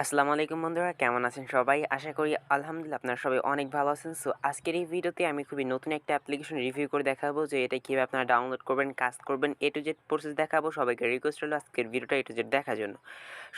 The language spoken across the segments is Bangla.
আসসালামু আলাইকুম বন্ধুরা, কেমন আছেন সবাই? আশা করি আলহামদুলিল্লাহ আপনারা সবাই অনেক ভালো আছেন। সো আজকের এই ভিডিওতে আমি খুবই নতুন একটা অ্যাপ্লিকেশন রিভিউ করে দেখাবো যে এটা কীভাবে আপনারা ডাউনলোড করবেন, কাজ করবেন, এ টু জেড প্রসেস দেখাবো। সবাইকে রিকোয়েস্ট রইল আজকের ভিডিওটা এ টু জেড দেখার জন্য।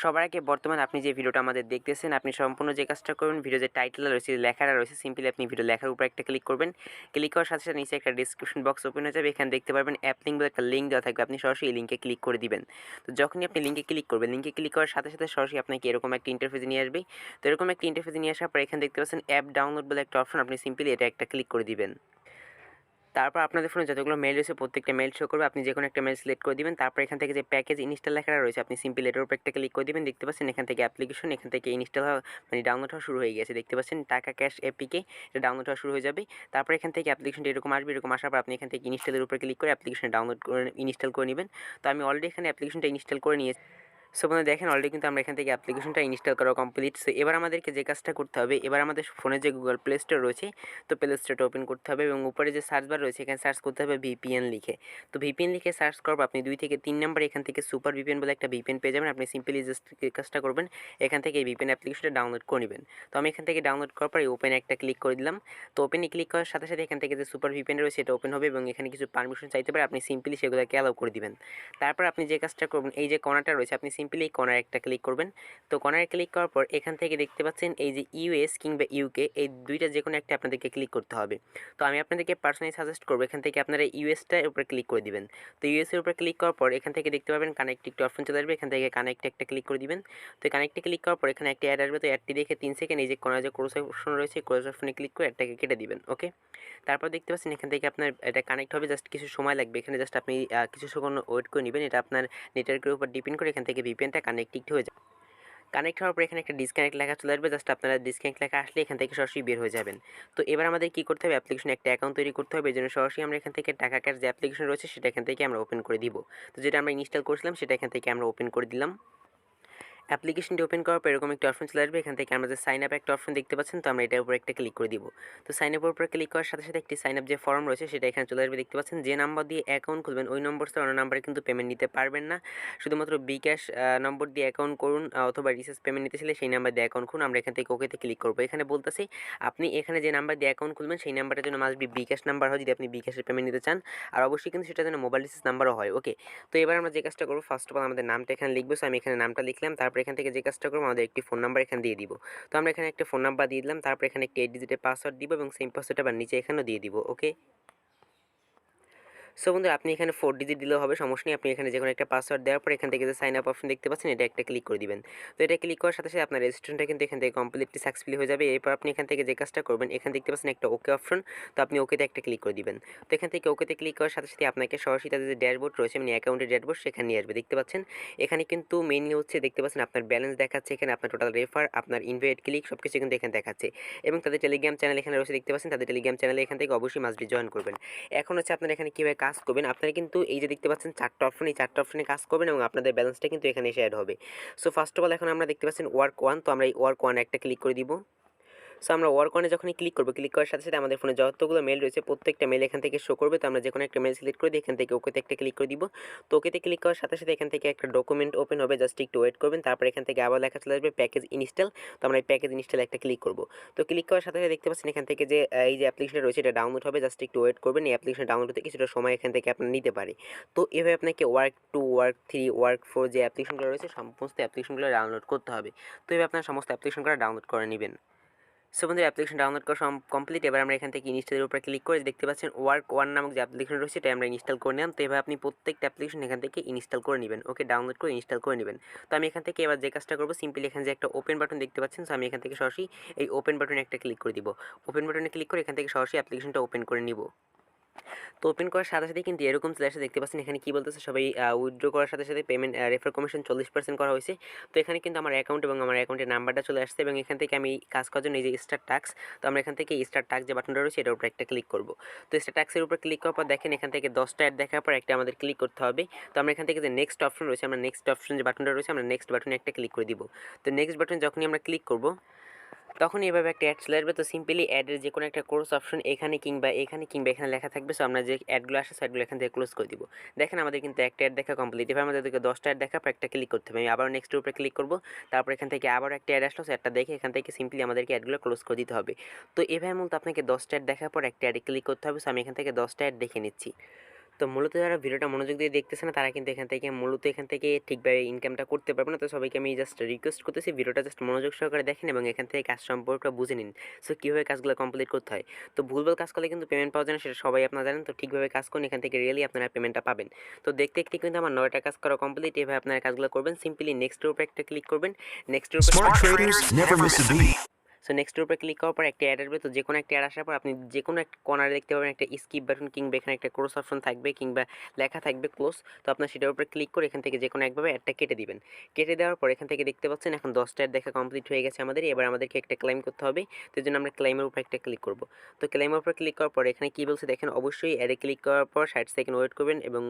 সবার আগে বর্তমানে আপনি যে ভিডিওটা আমাদের দেখতেছেন, আপনি সম্পূর্ণ যে কাজটা করবেন, ভিডিও যে টাইটেল রয়েছে, লেখাটা রয়েছে, সিম্পলি আপনি ভিডিও লেখার উপর একটা ক্লিক করবেন। ক্লিক করার সাথে সাথে নিচে একটা ডিসক্রিপশন বক্স ওপেন হয়ে যাবে। এখানে দেখতে পারবেন অ্যাপ লিঙ্ক বলে একটা লিঙ্ক দেওয়া থাকবে, আপনি সরাসরি এই লিঙ্কে ক্লিক করে দিবেন। তো যখনই আপনি লিঙ্কে ক্লিক করবেন, লিঙ্কে ক্লিক করার সাথে সাথে সরাসরি আপনাকে এরকম একটা ইন্টারফেসে নিয়ে আসবে। তো এরকম একটা ইন্টারফেসে নিয়ে আসার পর এখানে দেখতে পাচ্ছেন অ্যাপ ডাউনলোড বলে একটা অপশন, আপনি সিম্পলি এটা একটা ক্লিক করে দিবেন। তারপর আপনাদের ফোনে যতগুলো মেইল রয়েছে প্রত্যেকটা মেইল শো করবে, আপনি যে কোনো একটা মেইল সিলেক্ট করে দিবেন। তারপর এখান থেকে যে প্যাকেজ ইনস্টল লেখাটা রয়েছে, আপনি সিম্পলি এটার উপর একটা ক্লিক করে দিবেন। দেখতে পাচ্ছেন এখান থেকে অ্যাপ্লিকেশন, এখান থেকে ইনস্টল হওয়া মানে ডাউনলোড হওয়া শুরু হয়ে গেছে। দেখতে পাচ্ছেন টাকা ক্যাশ এপিকে এটা ডাউনলোড হওয়া শুরু হয়ে যাবে। তারপর এখান থেকে অ্যাপ্লিকেশনটা এরকম আসবে, এরকম আসার পর আপনি এখান থেকে ইনস্টলের উপর ক্লিক করে অ্যাপ্লিকেশন ডাউনলোড করে ইনস্টল করে নেবেন। তো আমি অলরেডি এখানে অ্যাপ্লিকেশনটা ইনস্টল করে নিয়েছি। সো বন্ধুরা দেখেন অলরেডি কিন্তু আমরা এখান থেকে অ্যাপ্লিকেশনটা ইনস্টল করা কমপ্লিট। সো এবার আমাদেরকে যে কাজটা করতে হবে, এবার আমাদের ফোনে যে গুগল প্লে স্টোর রয়েছে, তো প্লে স্টোরটা ওপেন করতে হবে এবং উপরে যে সার্চ বার রয়েছে এখানে সার্চ করতে হবে ভিপিএন লিখে। তো ভিপিএন লিখে সার্চ করবো, আপনি 2 থেকে 3 নম্বর এখান থেকে সুপার ভিপিএন বলে একটা ভিপিএন পেয়ে যাবেন। আপনি সিম্পলি জাস্ট কাজটা করবেন, এখান থেকে এই ভিপিএন অ্যাপ্লিকেশনটা ডাউনলোড করে নেবেন। তো আমি এখান থেকে ডাউনলোড করার পরে ওপেনে একটা ক্লিক করে দিলাম। তো ওপেনে ক্লিক করার সাথে সাথে এখান থেকে যে সুপার ভিপিএন রয়েছে এটা ওপেন হবে এবং এখানে কিছু পারমিশন চাইতে পারে, আপনি সিম্পলি সেগুলোকে অ্যালাউ করে দিবেন। তারপর আপনি যে কাজটা করবেন, এই যে কর্নারটা রয়েছে আপনি সিম্পলি এই কর্নার একটা ক্লিক করবেন। তো কর্নারে ক্লিক করার পর এখান থেকে দেখতে পাচ্ছেন এই যে ইউএস কিংবা ইউকে, এই দুইটা যে কোনো একটা আপনাদেরকে ক্লিক করতে হবে। তো আমি আপনাদেরকে পার্সোনালি সাজেস্ট করবো এখান থেকে আপনারা ইউএসটার উপরে ক্লিক করে দিবেন। তো ইউএসের উপরে ক্লিক করার পর এখান থেকে দেখতে পাবেন কানেক্ট একটি অপশন চলে আসবে, এখান থেকে কানেক্টে একটা ক্লিক করে দিবেন। তো কানেক্টে ক্লিক করার পর এখানে একটা অ্যাড আসবে, তো অ্যাডটি দেখে 3 সেকেন্ড এই যে কোনার যে ক্রস অপশন রয়েছে ক্রস অপশনে ক্লিক করে অ্যাডটাকে কেটে দিবেন। ওকে, তারপর দেখতে পাচ্ছেন এখান থেকে আপনার এটা কানেক্ট হবে, জাস্ট কিছু সময় লাগবে। এখানে জাস্ট আপনি কিছু সেকেন্ড ওয়েট করে নেবেন, এটা আপনার নেটওয়ার্কের উপর ডিপেন্ড করে এখান থেকে ভিপিএনটা কানেক্টেড হয়ে যায়। কানেক্ট হওয়ার পর এখানে একটা ডিসকানেক্ট লেখা চলে আসবে, জাস্ট আপনারা ডিসকানেক্ট লেখা আসলে এখান থেকে সরাসরি বের হয়ে যাবেন। তো এবার আমাদের কী করতে হবে, অ্যাপ্লিকেশনে একটা অ্যাকাউন্ট তৈরি করতে হবে। এই জন্য সরাসরি আমরা এখান থেকে টাকা ক্যাশ যে অ্যাপ্লিকেশন রয়েছে সেটা এখান থেকে আমরা ওপেন করে দিব। তো যেটা আমরা ইনস্টল করেছিলাম সেটা এখান থেকে আমরা ওপেন করে দিলাম। অ্যাপ্লিকেশনটি ওপেন করার পর এরকম একটা অপশন চলে আসবে, এখান থেকে আমরা যে সাইন আপ একটা অপশন দেখতে পাচ্ছেন, তো আমরা এটার উপর একটা ক্লিক করে দিব। তো সাইন আপের উপর ক্লিক করার সাথে সাথে একটি সাইন আপ যে ফর্ম রয়েছে সেটা এখানে চলে আসবে। দেখতে পাচ্ছেন যে নাম্বার দিয়ে অ্যাকাউন্ট খুলবেন ওই নম্বর ছাড়া অন্য নাম্বারে কিন্তু পেমেন্ট নিতে পারবেন না। শুধুমাত্র বিকাশ নম্বর দিয়ে অ্যাকাউন্ট করুন, অথবা রিচার্জ পেমেন্ট নিতে চাইলে সেই নাম্বার দিয়ে অ্যাকাউন্ট খুলুন। আমরা এখান থেকে ওকেতে ক্লিক করবো। এখানে বলতেছি আপনি এখানে যে নাম্বার দিয়ে অ্যাকাউন্ট খুলবেন সেই নাম্বারটার জন্য মাস্ট বি বিকাশ নাম্বার হয় যদি আপনি বিকাশের পেমেন্ট নিতে চান, আর অবশ্যই কিন্তু সেটা যেন মোবাইল রিচার্জ নাম্বারও হয়। ওকে, তো এবার আমরা যে কাজটা করবো, ফার্স্ট অফ অল আমাদের নামটা এখানে লিখবো। সো আমি এখানে নামটা লিখলাম, তারপর এখান থেকে যে কাজটা করবো আমাদের একটি ফোন নাম্বার এখানে দিয়ে দিব। তো আমরা এখানে একটা ফোন নাম্বার দিয়ে দিলাম, তারপর এখানে একটি 8 ডিজিটের পাসওয়ার্ড দিব এবং সেম পাসওয়ার্ডটা আবার নিচে এখানেও দিয়ে দিব। ওকে, সো বন্ধুরা আপনি এখানে 4 ডিজিট দিলেও হবে, সমস্যা নেই। আপনি এখানে যে কোনো একটা পাসওয়ার্ড দেওয়ার পর এখান থেকে যে সাইন আপ অপশন দেখতে পাচ্ছেন এটা একটা ক্লিক করে দিবেন। তো এটা ক্লিক করার সাথে সাথে আপনার রেজিস্ট্রেশনটা কিন্তু এখান থেকে কমপ্লিটলি সাকসেসফুলি হয়ে যাবে। এরপর আপনি এখান থেকে যে কাজটা করবেন, এখানে দেখতে পাচ্ছেন একটা ওকে অপশন, তো আপনি ওকেতে একটা ক্লিক করে দিবেন। তো এখান থেকে ওকেতে ক্লিক করার সাথে সাথে আপনাকে সরাসরি তাদের যে ড্যাশবোর্ড রয়েছে মানে অ্যাকাউন্টের ড্যাশবোর্ড সেখানে নিয়ে আসবে। দেখতে পাচ্ছেন এখানে কিন্তু মেইনলি হচ্ছে দেখতে পাচ্ছেন আপনার ব্যালেন্স দেখাচ্ছে, এখানে আপনার টোটাল রেফার, আপনার ইনভাইট ক্লিক সব কিছু কিন্তু এখানে দেখাচ্ছে এবং তাদের টেলিগ্রাম চ্যানেল এখানে রয়েছে। দেখতে পাচ্ছেন তাদের টেলিগ্রাম চ্যানেলে এখান থেকে অবশ্যই মাস্ট বি জয়েন করবেন। এখন হচ্ছে আপনারা এখানে কীভাবে কাজ করবেন, আপনারা কিন্তু এই যে দেখতে পাচ্ছেন 4টা অপশন, এই 4টা অপশনে কাজ করবেন এবং আপনাদের ব্যালেন্সটা কিন্তু এখানে এসে অ্যাড হবে। সো ফার্স্ট অফ অল এখন আমরা দেখতে পাচ্ছেন ওয়ার্ক 1, তো আমরা এই ওয়ার্ক 1 একটা ক্লিক করে দিব। সো আমরা ওয়ার্ক অনে যখনই ক্লিক করবো, ক্লিক করার সাথে সাথে আমাদের ফোনে যতগুলো মেল রয়েছে প্রত্যেকটা মেল এখান থেকে শো করবে। তো আমরা যে কোনো একটা মেল সিলেক্ট করে দিই, এখান থেকে ওকেতে একটা ক্লিক করে দিব। তো ওকেতে ক্লিক করার সাথে সাথে এখান থেকে একটা ডকুমেন্ট ওপেন হবে, জাস্ট একটু ওয়েট করবেন। তারপর এখান থেকে আবার লেখা চলে আসবে প্যাকেজ ইনস্টল, তো আমরা এই প্যাকেজ ইনস্টল একটা ক্লিক করব। তো ক্লিক করার সাথে সাথে দেখতে পাচ্ছেন এখান থেকে যে এই যে অ্যাপ্লিকেশনটা রয়েছে এটা ডাউনলোড হবে, জাস্ট একটু ওয়েট করবেন। এই অ্যাপ্লিকেশন ডাউনলোড হতে কিছুটা সময় এখান থেকে আপনার নিতে পারে। তো এভাবে আপনাকে ওয়ার্ক 2, ওয়ার্ক 3, ওয়ার্ক 4 যে অ্যাপ্লিকেশনগুলো রয়েছে সমস্ত অ্যাপ্লিকেশনগুলো ডাউনলোড করতে হবে। তো এভাবে আপনার সমস্ত অ্যাপ্লিকেশনগুলো ডাউনলোড করে নেবেন। সো বন্ধুরা অ্যাপ্লিকেশন ডাউনলোড করা কমপ্লিট। এবার আমরা এখান থেকে ইনস্টলের উপরে ক্লিক করে দেখতে পাচ্ছেন ওয়ার্ক 1 নামক যে অ্যাপ্লিকেশন রয়েছে এটা আমরা ইনস্টল করে নিলাম। তো এবার আপনি প্রত্যেকটা অ্যাপ্লিকেশন এখান থেকে ইনস্টল করে নেবেন। ওকে, ডাউনলোড করে ইনস্টল করে নেবেন। তো আমি এখান থেকে এবার যে কাজটা করবো, সিম্পলি এখানে যে একটা ওপেন বাটন দেখতে পাচ্ছেন, সো আমি এখান থেকে সরাসরি এই ওপেন বাটনে একটা ক্লিক করে দিব। ওপেন বাটনে ক্লিক করে এখান থেকে সরাসরি অ্যাপ্লিকেশনটা ওপেন করে নিব। তো ওপেন করার সাথে সাথে কিন্তু এরকম চলে আসে, দেখতে পাচ্ছেন এখানে কী বলতেছে, সবাই উইথড্র করার সাথে সাথে পেমেন্ট রেফার কমিশন 40% করা হয়েছে। তো এখানে কিন্তু আমার অ্যাকাউন্ট এবং আমার অ্যাকাউন্টের নাম্বারটা চলে আসছে এবং এখান থেকে আমি কাজ করার জন্য এই যে স্টার টাস্ক, তো আমরা এখান থেকে স্টার টাস্ক যে বাটনটা রয়েছে এটার উপর একটা ক্লিক করব। তো স্টার টাস্কের উপর ক্লিক করার পর দেখেন এখান থেকে 10টা অ্যাড দেখার পর একটা আমাদের ক্লিক করতে হবে। তো আমরা এখান থেকে যে নেক্সট অপশন রয়েছে, আমরা নেক্সট অপশন যে বাটনটা রয়েছে আমরা নেক্সট বাটনে একটা ক্লিক করে দিব। তো নেক্সট বাটন যখনই আমরা ক্লিক করব, তখন এভাবে একটা অ্যাড চলে আসবে। তো সিম্পলি অ্যাডের যে কোনো একটা ক্লোজ অপশন এখানে কিংবা এখানে লেখা থাকবে। সো আমরা যে অ্যাডগুলো আসে সেগুলো এখান থেকে ক্লোজ করে দিব। দেখেন আমাদের কিন্তু একটা অ্যাড দেখা কমপ্লিট। এবার আমাদেরকে 10টা অ্যাড দেখা পর একটা ক্লিক করতে হবে। আমি আবার নেক্সটের উপরে ক্লিক করব। তারপর এখান থেকে আবার একটা অ্যাড আসলো, অ্যাডটা দেখে এখান থেকে সিম্পলি আমাদেরকে অ্যাডগুলো ক্লোজ করে দিতে হবে। তো এভাবে মূলত আপনাকে 10টা অ্যাড দেখার পর একটা অ্যাডে ক্লিক করতে হবে। সো আমি এখান থেকে 10টা অ্যাড দেখে নিচ্ছি। তো মূলত যারা ভিডিওটা মনোযোগ দিয়ে দেখতেছে না তারা কিন্তু এখান থেকে ঠিকভাবে ইনকামটা করতে পারবে না। তো সবাইকে আমি জাস্ট রিকোয়েস্ট করতেছি ভিডিওটা জাস্ট মনোযোগ সহকারে দেখেন এবং এখান থেকে কাজ সম্পর্কে বুঝে নিন। সো কীভাবে কাজগুলো কমপ্লিট করতে হয়। তো ভুলভাল কাজ করলে কিন্তু পেমেন্ট পাওয়া যায় না, সেটা সবাই আপনারা জানেন। তো ঠিকভাবে কাজ করুন, এখান থেকে রিয়েলি আপনারা পেমেন্টটা পাবেন। তো দেখতে দেখতে কিন্তু আমার 9টা কাজ করা কমপ্লিট। এভাবে আপনারা কাজগুলো করবেন। সিম্পলি নেক্সটের উপরে একটা ক্লিক করবেন। নেক্সটের উপরে Smart traders never miss a beat. So নেক্সটের উপরে ক্লিক করার পর একটা অ্যাড আসবে। তো যে কোনো একটা অ্যাড আসার পর আপনি যে কোনো একটা কর্নারে দেখতে পাবেন একটা স্কিপ বাটন কিংবা এখানে একটা ক্লোজ অপশন থাকবে কিংবা লেখা থাকবে ক্লোজ। তো আপনার সেটার উপরে ক্লিক করে এখান থেকে যে কোনো একভাবে অ্যাডটা কেটে দিবেন। কেটে দেওয়ার পর এখান থেকে দেখতে পাচ্ছেন এখন 10টা অ্যাড দেখা কমপ্লিট হয়ে গেছে আমাদের। এবার আমাদেরকে একটা ক্লেম করতে হবে। তো এই জন্য আমরা ক্লেমের উপরে একটা ক্লিক করব। তো ক্লেমের উপরে ক্লিক করার পর এখানে কী বলছে দেখেন, অবশ্যই অ্যাডে ক্লিক করার পর 60 সেকেন্ড ওয়েট করবেন এবং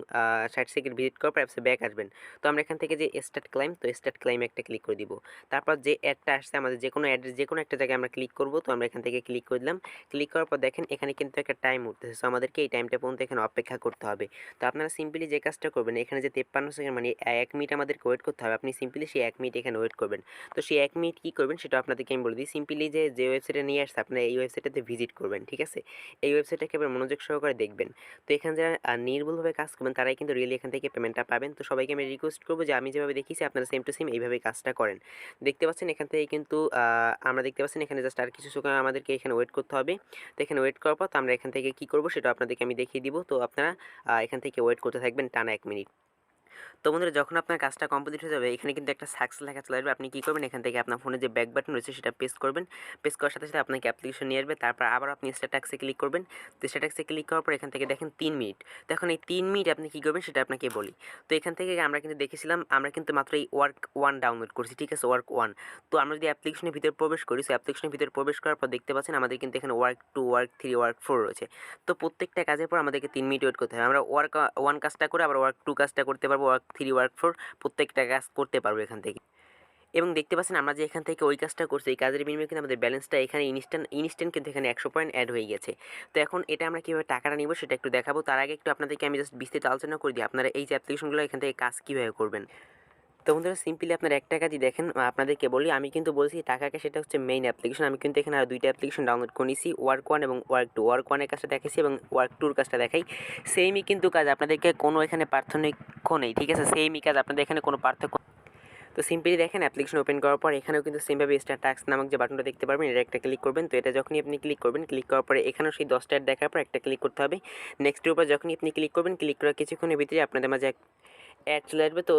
60 সেকেন্ড ভিজিট করার পর অ্যাপসে ব্যাক আসবেন। তো আমরা এখান থেকে যে স্টার্ট ক্লেম, তো স্টার্ট ক্লেমে একটা ক্লিক করে দিব। তারপর যে অ্যাডটা আসছে আমাদের যে কোনো অ্যাডের যে কোনো একটা জায়গায় আমরা ক্লিক করব। তো আমরা এখান থেকে ক্লিক করে দিলাম। ক্লিক করার পর দেখেন এখানে কিন্তু একটা টাইম উঠতেছে। সো আমাদেরকে এই টাইমটা পর্যন্ত এখানে অপেক্ষা করতে হবে। তো আপনারা সিম্পলি যে কাজটা করবেন, এখানে যে 53 সেকেন্ড মানে 1 মিনিট আমাদেরকে ওয়েট করতে হবে। আপনি সিম্পলি সেই 1 মিনিট এখানে ওয়েট করবেন। তো সেই 1 মিনিট কী করবেন সেটা আপনাদেরকে আমি বলে দিই। সিম্পলি যে ওয়েবসাইটে নিয়ে আসছে আপনারা এই ওয়েবসাইটটাতে ভিজিট করবেন, ঠিক আছে? এই ওয়েবসাইটটাকে এবার মনোযোগ সহকারে দেখবেন। তো এখানে যারা নির্ভুলভাবে কাজ করবেন তারাই কিন্তু রিয়েলি এখান থেকে পেমেন্টটা পাবেন। তো সবাইকে আমি রিকোয়েস্ট করবো যে আমি যেভাবে দেখিয়েছি আপনারা সেম টু সেম এইভাবে কাজটা করেন। দেখতে পাচ্ছেন এখান থেকে কিন্তু আমরা দেখতে পাচ্ছেন এখানে জাস্ট আর কিছু সময় আমাদেরকে এখানে ওয়েট করতে হবে। তো এখানে ওয়েট করার পর তো আমরা এখান থেকে কী করবো সেটা আপনাদেরকে আমি দেখিয়ে দিব। তো আপনারা এখান থেকে ওয়েট করতে থাকবেন টানা 1 মিনিট। তো বন্ধুরা যখন আপনার কাজটা কমপ্লিট হয়ে যাবে এখানে কিন্তু একটা সাকসেস লেখা চলে আসবে। আপনি কী করবেন, এখান থেকে আপনার ফোনে যে ব্যাক বাটন রয়েছে সেটা প্রেস করবেন। প্রেস করার সাথে সাথে আপনাকে অ্যাপ্লিকেশন নিয়ে আসবে। তারপর আবার আপনি স্ট্যাটাসে ক্লিক করবেন। তো স্ট্যাটাসে ক্লিক করার পর এখান থেকে দেখেন 3 মিনিট। তো এখন এই 3 মিনিট আপনি কী করবেন সেটা আপনাকে বলি। তো এখান থেকে আমরা কিন্তু দেখেছিলাম আমরা কিন্তু মাত্র এই ওয়ার্ক 1 ডাউনলোড করছি, ঠিক আছে? ওয়ার্ক 1। তো আমরা যদি অ্যাপ্লিকেশনের ভিতরে প্রবেশ করি, সো অ্যাপ্লিকেশনের ভিতরে প্রবেশ করার পর দেখতে পাচ্ছেন আমাদের কিন্তু এখানে ওয়ার্ক 2, ওয়ার্ক 3, ওয়ার্ক 4 রয়েছে। তো প্রত্যেকটা কাজের পর আমাদেরকে 3 মিনিট ওয়েট করতে হবে। আমরা ওয়ার্ক 1 কাজটা করে আবার ওয়ার্ক 2 কাজটা করতে পারবো, ওয়ার্ক 3, ওয়ার্ক 4 প্রত্যেকটা কাজ করতে পারবো এখান থেকে। এবং দেখতে পাচ্ছেন আমরা যে এখান থেকে ওই কাজটা করছি এই কাজের বিনিময়ে কিন্তু আমাদের ব্যালেন্সটা এখানে ইনস্ট্যান্ট কিন্তু এখানে 100 পয়েন্ট অ্যাড হয়ে গেছে। তো এখন এটা আমরা কীভাবে টাকাটা নিব সেটা একটু দেখাবো। তার আগে একটু আপনাদেরকে আমি জাস্ট বিস্তারিত আলোচনা করে দিই আপনারা এই যে অ্যাপ্লিকেশনগুলো এখান থেকে কাজ কীভাবে করবেন। তো বন্ধুরা সিম্পলি আপনারা একটা কাজই দেখেন, আপনাদেরকে বলি আমি কিন্তু বলছি টাকাকে, সেটা হচ্ছে মেইন অ্যাপ্লিকেশন। আমি কিন্তু এখানে আর 2টা অ্যাপ্লিকেশন ডাউনলোড করে নিয়েছি, ওয়ার্ক 1 এবং ওয়ার্ক 2। ওয়ার্ক 1 এর কাজটা দেখাইছি এবং ওয়ার্ক 2 এর কাজটা দেখাই। সেমই কিন্তু কাজ, আপনাদেরকে কোনো এখানে পার্থক্য নেই, ঠিক আছে? সেমই কাজ, আপনাদের এখানে কোনো পার্থক্য। তো সিম্পলি দেখেন অ্যাপ্লিকেশন ওপেন করার পর এখানেও কিন্তু সেমভাবে স্টার টাস্ক নামক যে বাটনটা দেখতে পারবেন এটা একটা ক্লিক করবেন। তো এটা যখনই আপনি ক্লিক করবেন, ক্লিক করার পরে এখানেও সেই 10টা অ্যাড দেখার পর একটা ক্লিক করতে হবে। নেক্সটের উপর যখনই আপনি ক্লিক করবেন, ক্লিক করার কিছুক্ষণের ভিতরে আপনাদের মাঝে অ্যাড চলে আসবে। তো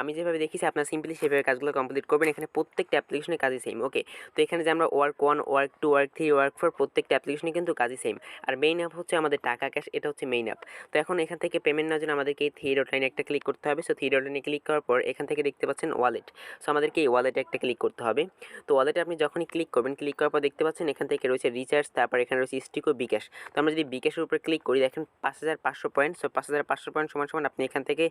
আমি যেভাবে দেখিয়েছি আপনারা সিম্পলি সেভাবে কাজগুলো কমপ্লিট করবেন। এখানে প্রত্যেকটা অ্যাপ্লিকেশনের কাজই সেম, ওকে? তো এখানে যে আমরা ওয়ার্ক 1, ওয়ার্ক 2, ওয়ার্ক 3, ওয়ার্ক 4 প্রত্যেকটা অ্যাপ্লিকেশনে কিন্তু কাজই সেম। আর মেইন অ্যাপ হচ্ছে আমাদের টাকা ক্যাশ, এটা হচ্ছে মেইন অ্যাপ। তো এখন এখান থেকে পেমেন্ট নেওয়ার জন্য আমাদেরকে এই 3 ডট লাইনে একটা ক্লিক করতে হবে। সো 3 ডট লাইনে ক্লিক করার পর এখান থেকে দেখতে পাচ্ছেন ওয়ালেট। সো আমাদেরকে এই ওয়ালেটে একটা ক্লিক করতে হবে। তো ওয়ালেটে আপনি যখনই ক্লিক করবেন, ক্লিক করার পর দেখতে পাচ্ছেন এখান থেকে রয়েছে রিচার্জ, তারপর এখানে রয়েছে স্টিক ও বিকাশ। তো আমরা যদি বিকাশের উপরে ক্লিক করি দেখেন 5500 পয়েন্ট। সো 5500 পয়েন্ট সমান আপনি এখান থেকে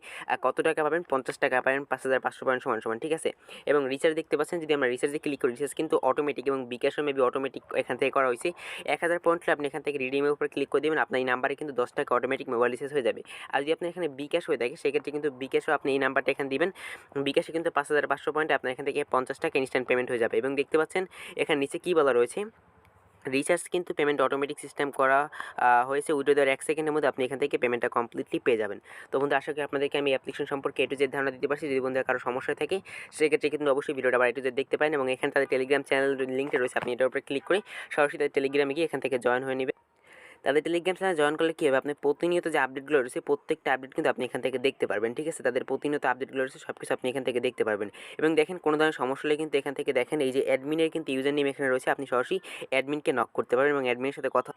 কত টাকা পাবেন? 50 টাকা পাবেন। 5500 পয়েন্ট সমান, ঠিক আছে? এবং রিচার্জ দেখতে পাচ্ছেন, যদি আমরা রিচার্জে ক্লিক করি রিচার্জ কিন্তু অটোমেটিক এবং বিকাশও মেবি অটোমেটিক এখান থেকে করা হয়েছে। 1000 পয়েন্ট হলে আপনি এখান থেকে রিডিমের উপর ক্লিক করে দেবেন, আপনার এই নাম্বারে কিন্তু 10 টাকা অটোমেটিক মোবাইল রিচার্জ হয়ে যাবে। আর যদি আপনার এখানে বিকাশ হয়ে থাকে সেক্ষেত্রে কিন্তু বিকাশও আপনি এই নাম্বারটা এখানে দিবেন। বিকাশে কিন্তু 5500 পয়েন্টে আপনার এখান থেকে 50 টাকা ইনস্ট্যান্ট পেমেন্ট হয়ে যাবে। এবং দেখতে পাচ্ছেন এখানে নিচে কী বলা রয়েছে, রিচার্জ কিন্তু পেমেন্ট অটোমেটিক সিস্টেম করা হয়েছে। উইথড্র দেওয়ার 1 সেকেন্ডের মধ্যে আপনি এখান থেকে পেমেন্টটা কমপ্লিটলি পেয়ে যাবেন। তো বন্ধু আশা করি আপনাদেরকে আমি অ্যাপ্লিকেশন সম্পর্কে A to Z ধারণা দিতে পারছি। যদি বন্ধুদের কারো সমস্যা থাকে সেক্ষেত্রে কিন্তু অবশ্যই ভিডিওটা আবার A to Z দেখতে পারেন এবং এখানে তাদের টেলিগ্রাম চ্যানেল লিঙ্কটা রয়েছে, আপনি এটার উপরে ক্লিক করে সরাসরি তাদের টেলিগ্রামে গিয়ে এখান থেকে জয়েন হয়ে নেবেন। তাদের টেলিগ্রাম চ্যানেল জয়েন করলে কী হবে, আপনি প্রতিনিয়ত যে আপডেটগুলো রয়েছে প্রত্যেকটা আপডেট কিন্তু আপনি এখান থেকে দেখতে পারবেন, ঠিক আছে? তাদের প্রতিনিয়ত আপডেটগুলো রয়েছে সব কিছু আপনি এখান থেকে দেখতে পারবেন। এবং দেখেন কোনো ধরনের সমস্যা হলে কিন্তু এখান থেকে দেখেন এই যে অ্যাডমিনের কিন্তু ইউজার নেম এখানে রয়েছে, আপনি সরাসরি অ্যাডমিনকে নক করতে পারবেন এবং অ্যাডমিনের সাথে কথা।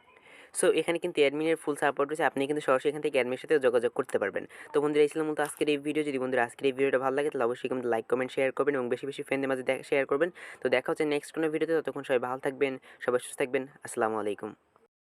সো এখানে কিন্তু অ্যাডমিনের ফুল সাপোর্ট রয়েছে, আপনি কিন্তু সরাসরি এখান থেকে অ্যাডমিনের সাথে যোগাযোগ করতে পারবেন। তো বন্ধুরা এই ছিল মূলত আজকের এই ভিডিও। যদি বন্ধুরা আজকের এই ভিডিওটা ভালো লাগে তাহলে অবশ্যই কিন্তু লাইক কমেন্ট শেয়ার করবেন এবং বেশি বেশি ফ্রেন্ডদের মাঝে শেয়ার করবেন। তো দেখা হচ্ছে নেক্সট কোনো ভিডিওতে, ততক্ষণ সবাই ভালো থাকবেন, সবাই সুস্থ থাকবেন। আসসালামু আলাইকুম।